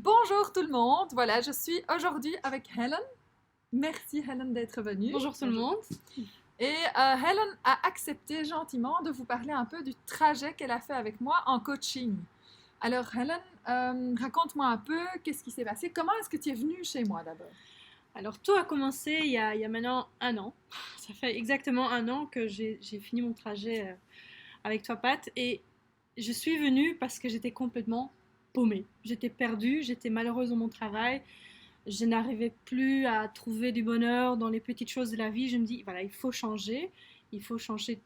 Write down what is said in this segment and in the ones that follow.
Bonjour tout le monde, voilà, je suis aujourd'hui avec Helen. Merci Helen d'être venue. Bonjour tout le monde. Et Helen a accepté gentiment de vous parler un peu du trajet qu'elle a fait avec moi en coaching. Alors Helen, raconte-moi un peu qu'est-ce qui s'est passé. Comment est-ce que tu es venue chez moi d'abord? Alors tout a commencé il y a maintenant un an. Ça fait exactement un an que j'ai fini mon trajet avec toi Pat et je suis venue parce que j'étais complètement paumée. J'étais perdue, j'étais malheureuse dans mon travail. Je n'arrivais plus à trouver du bonheur dans les petites choses de la vie. Je me dis, voilà, il faut changer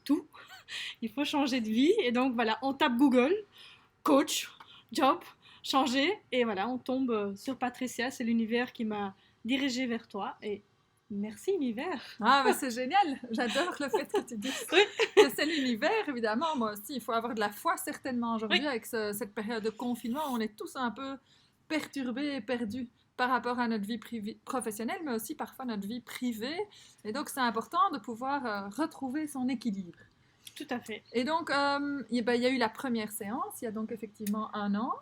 tout, il faut changer de vie. Et donc, voilà, on tape Google, coach, job, changer. Et voilà, on tombe sur Patricia, c'est l'univers qui m'a dirigée vers toi. Et merci, univers. Ah, mais c'est génial, j'adore le fait que tu dises Oui. que c'est l'univers, évidemment. Moi aussi, il faut avoir de la foi certainement aujourd'hui Oui. avec cette période de confinement. On est tous un peu perturbés et perdus par rapport à notre vie professionnelle, mais aussi parfois notre vie privée. Et donc, c'est important de pouvoir retrouver son équilibre. Tout à fait. Et donc, il y a eu la première séance, il y a donc effectivement un an.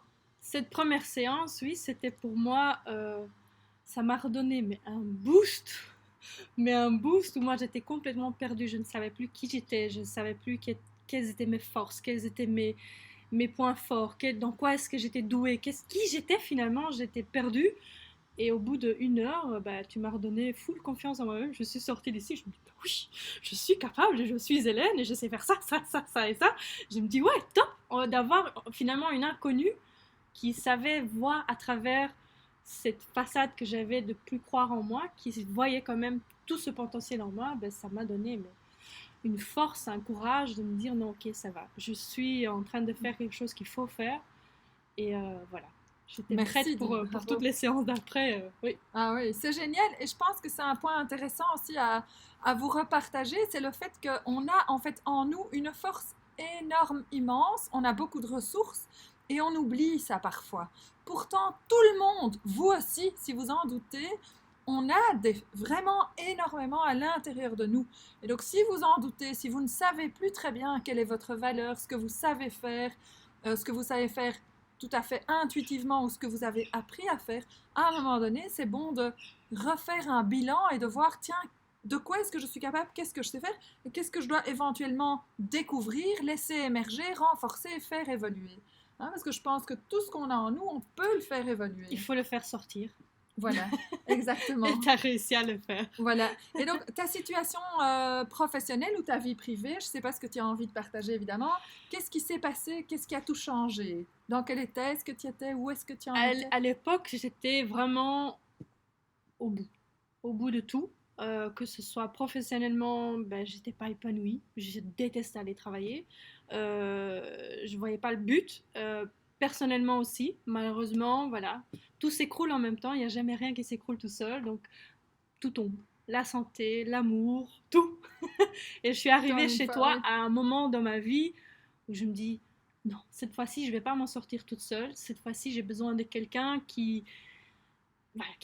Cette première séance, oui, c'était pour moi, ça m'a redonné mais un boost où moi j'étais complètement perdue. Je ne savais plus qui j'étais, je ne savais plus quelles étaient mes forces, quels étaient mes points forts, dans quoi est-ce que j'étais douée, qui j'étais finalement, j'étais perdue. Et au bout d'une heure, tu m'as redonné full confiance en moi-même. Je suis sortie d'ici, je me dis, oui, je suis capable, je suis Hélène et je sais faire ça, ça, ça, ça et ça. Je me dis, ouais, top d'avoir finalement une inconnue qui savait voir à travers cette façade que j'avais de plus croire en moi, qui voyait quand même tout ce potentiel en moi. Ça m'a donné une force, un courage de me dire, non, ok, ça va. Je suis en train de faire quelque chose qu'il faut faire. Et voilà. J'étais prête pour toutes les séances d'après. Oui. Ah oui, c'est génial. Et je pense que c'est un point intéressant aussi à vous repartager. C'est le fait qu'on a en fait en nous une force énorme, immense. On a beaucoup de ressources et on oublie ça parfois. Pourtant, tout le monde, vous aussi, si vous en doutez, on a vraiment énormément à l'intérieur de nous. Et donc, si vous en doutez, si vous ne savez plus très bien quelle est votre valeur, ce que vous savez faire tout à fait intuitivement ou ce que vous avez appris à faire, à un moment donné, c'est bon de refaire un bilan et de voir, tiens, de quoi est-ce que je suis capable, qu'est-ce que je sais faire et qu'est-ce que je dois éventuellement découvrir, laisser émerger, renforcer, faire évoluer. Parce que je pense que tout ce qu'on a en nous, on peut le faire évoluer. Il faut le faire sortir. Voilà, exactement. Et tu as réussi à le faire. Voilà. Et donc, ta situation professionnelle ou ta vie privée, je ne sais pas ce que tu as envie de partager, évidemment. Qu'est-ce qui s'est passé? Qu'est-ce qui a tout changé? Dans quel état est-ce que tu étais? Où est-ce que tu en étais? À l'époque, j'étais vraiment au bout de tout. Que ce soit professionnellement, j'étais pas épanouie. Je détestais aller travailler. Je voyais pas le but. Personnellement aussi, malheureusement, voilà, tout s'écroule en même temps. Il n'y a jamais rien qui s'écroule tout seul, donc tout tombe. La santé, l'amour, tout. Et je suis arrivée chez toi à un moment dans ma vie où je me dis, non, cette fois-ci, je vais pas m'en sortir toute seule. Cette fois-ci, j'ai besoin de quelqu'un qui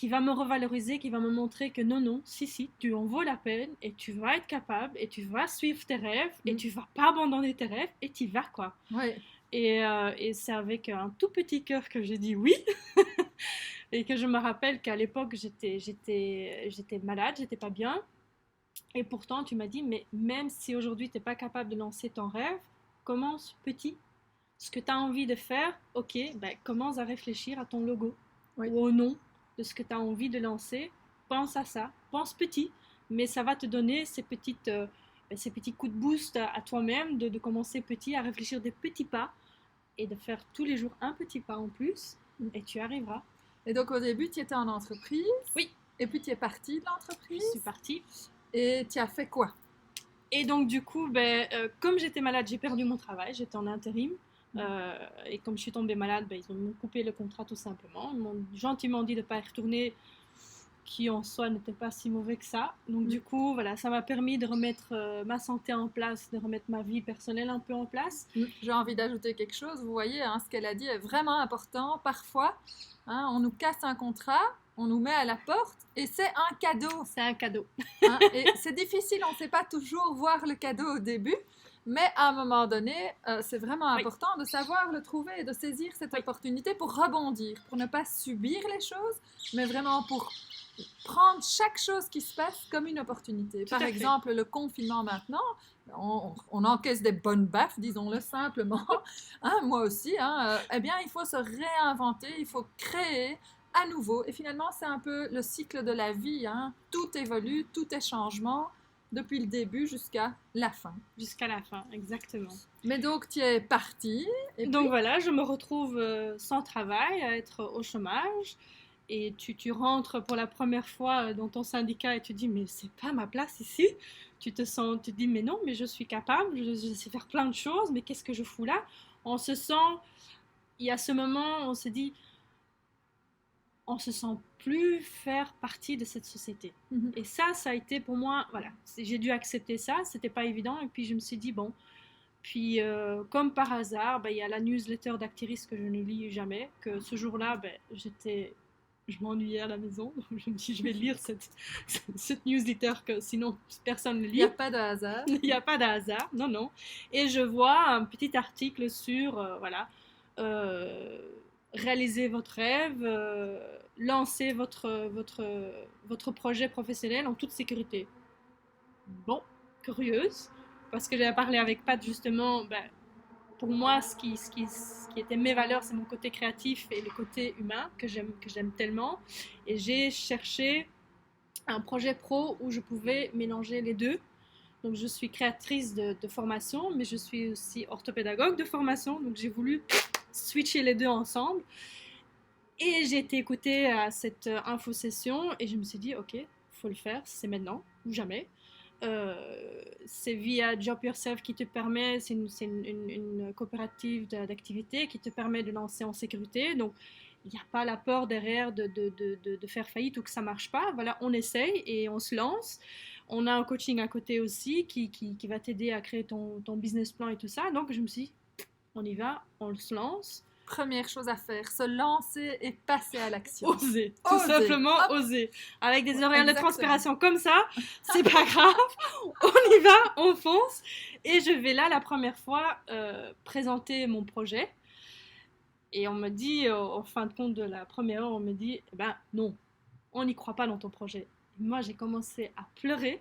va me revaloriser, qui va me montrer que non, si, tu en vaux la peine et tu vas être capable et tu vas suivre tes rêves et tu vas pas abandonner tes rêves et tu vas quoi. Oui. Et c'est avec un tout petit cœur que j'ai dit oui. Et que je me rappelle qu'à l'époque, j'étais malade, j'étais pas bien. Et pourtant, tu m'as dit, mais même si aujourd'hui, tu n'es pas capable de lancer ton rêve, commence petit. Ce que tu as envie de faire, ok, commence à réfléchir à ton logo ou au nom de ce que tu as envie de lancer. Pense à ça, pense petit, mais ça va te donner ces petits coups de boost à toi-même, de commencer petit, à réfléchir des petits pas et de faire tous les jours un petit pas en plus, et tu arriveras. Et donc au début, tu étais en entreprise. Oui. Et puis tu es partie de l'entreprise. Je suis partie. Et tu as fait quoi? Et donc du coup, comme j'étais malade, j'ai perdu mon travail, j'étais en intérim. Et comme je suis tombée malade, ils m'ont coupé le contrat tout simplement. Ils m'ont gentiment dit de ne pas y retourner, qui en soi n'était pas si mauvais que ça. Donc du coup, voilà, ça m'a permis de remettre ma santé en place, de remettre ma vie personnelle un peu en place. J'ai envie d'ajouter quelque chose. Vous voyez, ce qu'elle a dit est vraiment important. Parfois, on nous casse un contrat, on nous met à la porte et c'est un cadeau. C'est un cadeau. Et c'est difficile, on ne sait pas toujours voir le cadeau au début. Mais à un moment donné, c'est vraiment Oui, important de savoir le trouver et de saisir cette oui, opportunité pour rebondir, pour ne pas subir les choses, mais vraiment pour prendre chaque chose qui se passe comme une opportunité. tout Par à fait. exemple, le confinement maintenant, on encaisse des bonnes baffes, disons-le simplement. Oui, Hein, moi aussi, hein, eh bien, il faut se réinventer, il faut créer à nouveau. Et finalement, c'est un peu le cycle de la vie. Hein. Tout évolue, tout est changement, depuis le début jusqu'à la fin. jusqu'à la fin, exactement. Mais donc, tu es parti, et puis, Donc voilà, je me retrouve sans travail, à être au chômage. Et tu rentres pour la première fois dans ton syndicat et tu dis, mais c'est pas ma place ici. Tu te dis, mais non, mais je suis capable, je sais faire plein de choses, mais qu'est-ce que je fous là? On se sent, il y a ce moment, on se dit, on se sent plus faire partie de cette société. mhm, Et ça a été pour moi, voilà, j'ai dû accepter ça, c'était pas évident. Et puis je me suis dit, bon, puis comme par hasard, ben, il y a la newsletter d'Actiris que je ne lis jamais, que ce jour-là, ben, je m'ennuyais à la maison. Je me dis, je vais lire cette newsletter que sinon personne ne il n'y lit. a pas de hasard. Il n'y a pas de hasard, non, non. Et je vois un petit article sur, voilà, euh, réaliser votre rêve, lancer votre projet professionnel en toute sécurité. Bon, curieuse, parce que j'avais parlé avec Pat justement, ben, pour moi, ce qui était mes valeurs, c'est mon côté créatif et le côté humain que j'aime tellement. Et j'ai cherché un projet pro où je pouvais mélanger les deux. Donc, je suis créatrice de formation, mais je suis aussi orthopédagogue de formation. Donc, j'ai voulu switcher les deux ensemble. Et j'ai été écoutée à cette info-session et je me suis dit, OK, il faut le faire, c'est maintenant ou jamais. C'est via Job Yourself qui te permet, c'est une coopérative d'activité qui te permet de lancer en sécurité. Donc, il n'y a pas la peur derrière de faire faillite ou que ça ne marche pas. Voilà, on essaye et on se lance. On a un coaching à côté aussi qui va t'aider à créer ton business plan et tout ça. Donc, je me suis dit, on y va, on se lance. Première chose à faire, se lancer et passer à l'action. Oser, tout Oser. simplement Hop. oser. Avec des Ouais, horaires de exactement. transpiration comme ça, c'est pas grave, on y va, on fonce. Et je vais là la première fois présenter mon projet. Et on me dit, en fin de compte de la première heure, on me dit, eh ben non, on n'y croit pas dans ton projet. Et moi, j'ai commencé à pleurer.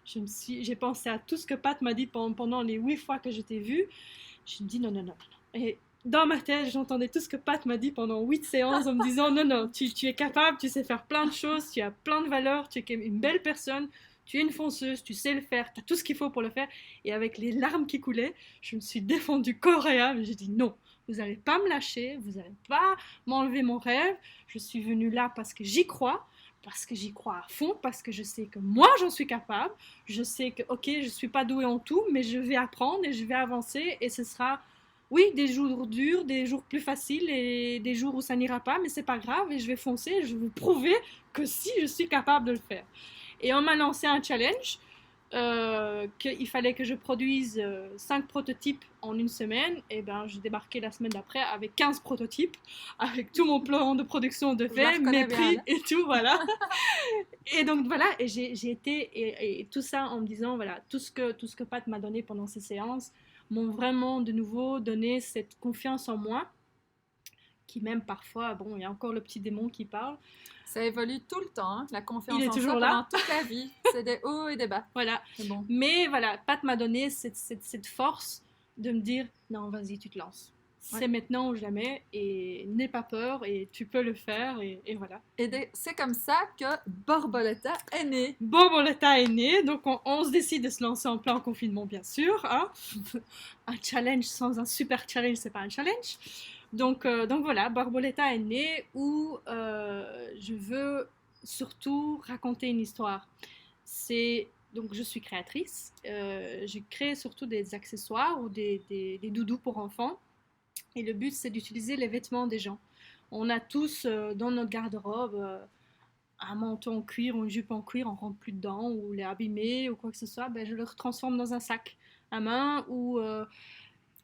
J'ai pensé à tout ce que Pat m'a dit pendant les 8 fois que je t'ai vu. Je me dis non, non, non, non. Et dans ma tête, j'entendais tout ce que Pat m'a dit pendant 8 séances en me disant non, non, tu es capable, tu sais faire plein de choses, tu as plein de valeurs, tu es une belle personne, tu es une fonceuse, tu sais le faire, tu as tout ce qu'il faut pour le faire. Et avec les larmes qui coulaient, je me suis défendue corps et âme. J'ai dit non, vous n'allez pas me lâcher, vous n'allez pas m'enlever mon rêve. Je suis venue là parce que j'y crois. Parce que j'y crois à fond, parce que je sais que moi j'en suis capable, je sais que ok, je ne suis pas douée en tout, mais je vais apprendre et je vais avancer et ce sera oui, des jours durs, des jours plus faciles et des jours où ça n'ira pas, mais c'est pas grave et je vais foncer, je vais vous prouver que si je suis capable de le faire. Et on m'a lancé un challenge qu'il fallait que je produise 5 prototypes en une semaine. Et ben, j'ai débarqué la semaine d'après avec 15 prototypes, avec tout mon plan de production de fait, mes prix et tout, voilà. Et donc voilà, et j'ai été, et tout ça en me disant, voilà, tout ce que Pat m'a donné pendant ces séances m'ont vraiment de nouveau donné cette confiance en moi, qui même parfois, bon, il y a encore le petit démon qui parle. Ça évolue tout le temps, hein, la Il confiance est en toujours soi là. pendant toute la vie. C'est des hauts et des bas. Voilà. Mais bon. Mais voilà, Pat m'a donné cette force de me dire, non, vas-y, tu te lances. C'est Ouais. maintenant ou jamais, et n'aie pas peur, et tu peux le faire, et voilà. Et c'est comme ça que Borboleta est né. Borboleta est né, donc on se décide de se lancer en plein confinement, bien sûr. Hein. Un challenge sans un super challenge, c'est pas un challenge. Donc voilà, Borboleta est né où je veux surtout raconter une histoire. Donc je suis créatrice, je crée surtout des accessoires ou des doudous pour enfants. Et le but, c'est d'utiliser les vêtements des gens. On a tous dans notre garde-robe un manteau en cuir ou une jupe en cuir, on rentre plus dedans, ou les abîmer ou quoi que ce soit. Ben, je le transforme dans un sac à main ou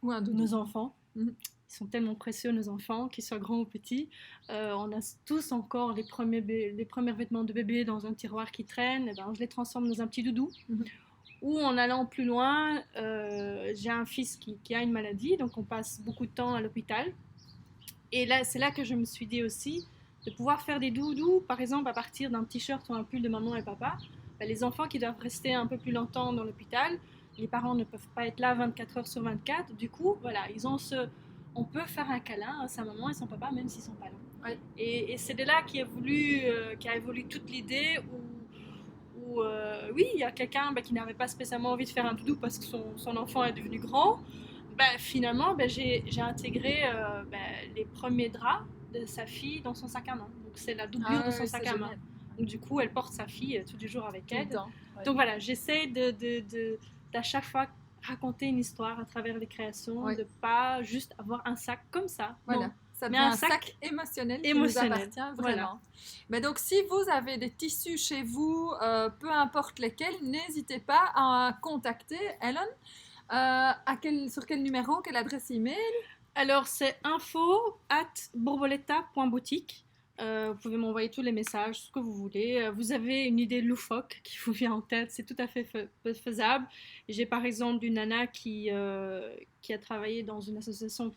Ou un doudou. nos enfants. Mhm. Ils sont tellement précieux, nos enfants, qu'ils soient grands ou petits. On a tous encore les premiers vêtements de bébé dans un tiroir qui traîne. Et ben, je les transforme dans un petit doudou. Mhm. Ou en allant plus loin, j'ai un fils qui a une maladie, donc on passe beaucoup de temps à l'hôpital. Et là, c'est là que je me suis dit aussi de pouvoir faire des doudous, par exemple à partir d'un t-shirt ou un pull de maman et papa. Ben, les enfants qui doivent rester un peu plus longtemps dans l'hôpital, les parents ne peuvent pas être là 24 heures sur 24. Du coup, voilà, on peut faire un câlin à sa maman et son papa même s'ils sont pas là. Ouais. Et c'est de là qu'a évolué toute l'idée où oui, il y a quelqu'un qui n'avait pas spécialement envie de faire un doudou parce que son enfant est devenu grand. Finalement, j'ai intégré les premiers draps de sa fille dans son sac à main. Donc c'est la doublure de son sac à main. Donc du coup, elle porte sa fille tous les jours avec elle. Ouais. Donc voilà, j'essaie d'à chaque fois raconter une histoire à travers les créations, de pas juste avoir un sac comme ça. Voilà. Non. Ça devient un sac émotionnel qui nous appartient vraiment. Voilà. Mais donc, si vous avez des tissus chez vous, peu importe lesquels, n'hésitez pas à contacter Ellen. Sur quel numéro, quelle adresse email? Alors, c'est info@borboleta.boutique. Vous pouvez m'envoyer tous les messages, ce que vous voulez. Vous avez une idée loufoque qui vous vient en tête, c'est tout à fait faisable. J'ai par exemple une nana qui a travaillé dans une association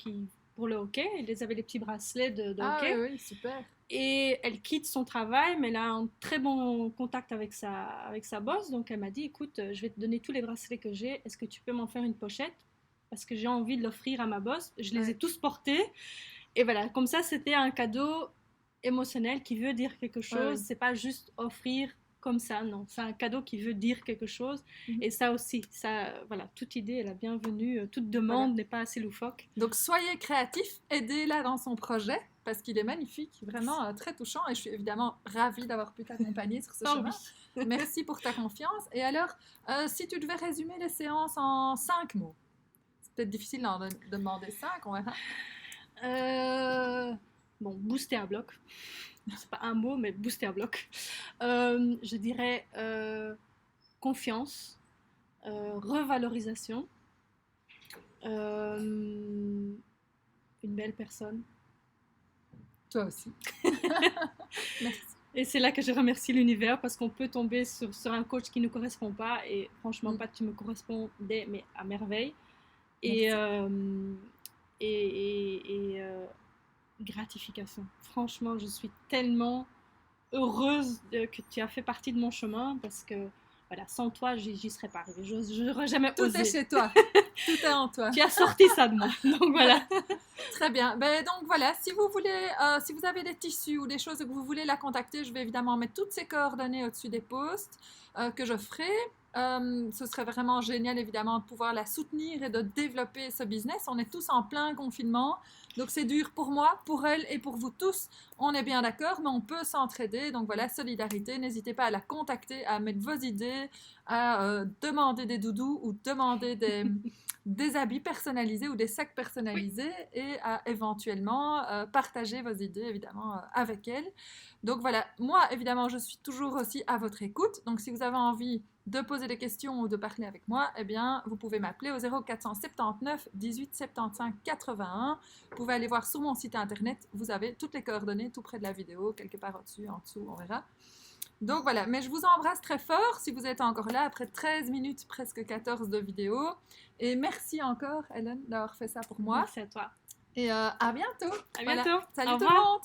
pour le hockey. Elle avait les petits bracelets de hockey. Oui, super. Et elle quitte son travail, mais elle a un très bon contact avec sa boss. Donc elle m'a dit, écoute, je vais te donner tous les bracelets que j'ai. Est-ce que tu peux m'en faire une pochette? Parce que j'ai envie de l'offrir à ma boss. Je les ai tous portés. Et voilà, comme ça, c'était un cadeau émotionnel qui veut dire quelque chose. C'est pas juste offrir comme ça, non. C'est un cadeau qui veut dire quelque chose. Et ça aussi, voilà, toute idée est la bienvenue. Toute demande n'est pas assez loufoque. Donc, soyez créatifs, aidez-la dans son projet, parce qu'il est magnifique, vraiment très touchant. Et je suis évidemment ravie d'avoir pu t'accompagner sur ce chemin. Merci pour ta confiance. Et alors, si tu devais résumer les séances en 5 mots, c'est peut-être difficile d'en demander 5, on verra. Bon, booster à bloc. C'est pas un mot, mais booster à bloc. Je dirais confiance, revalorisation, une belle personne. Toi aussi. Merci. Et c'est là que je remercie l'univers parce qu'on peut tomber sur un coach qui ne nous correspond pas et franchement, Pat, tu me correspondais mais à merveille. Et gratification. Franchement, je suis tellement heureuse que tu as fait partie de mon chemin parce que voilà, sans toi, j'y serais pas arrivée. Je n'aurais jamais osé. Tout est chez toi. Tout est en toi. Tu as sorti ça de moi. Donc voilà. Très bien. Donc voilà, si vous voulez, si vous avez des tissus ou des choses que vous voulez la contacter, je vais évidemment mettre toutes ces coordonnées au-dessus des posts que je ferai. Ce serait vraiment génial évidemment de pouvoir la soutenir et de développer ce business. On est tous en plein confinement, donc c'est dur pour moi, pour elle et pour vous tous. On est bien d'accord, mais on peut s'entraider. Donc voilà, solidarité. N'hésitez pas à la contacter, à mettre vos idées, à demander des doudous ou demander des habits personnalisés ou des sacs personnalisés et à éventuellement partager vos idées évidemment avec elle. Donc voilà, moi évidemment je suis toujours aussi à votre écoute. Donc si vous avez envie de poser des questions ou de parler avec moi, eh bien, vous pouvez m'appeler au 0479 18 75 81. Vous pouvez aller voir sur mon site internet, vous avez toutes les coordonnées tout près de la vidéo, quelque part au-dessus, en dessous, on verra. Donc voilà, mais je vous embrasse très fort si vous êtes encore là après 13 minutes, presque 14 de vidéo. Et merci encore, Ellen, d'avoir fait ça pour moi. Merci à toi. Et à bientôt. À bientôt. Voilà. Salut tout le monde.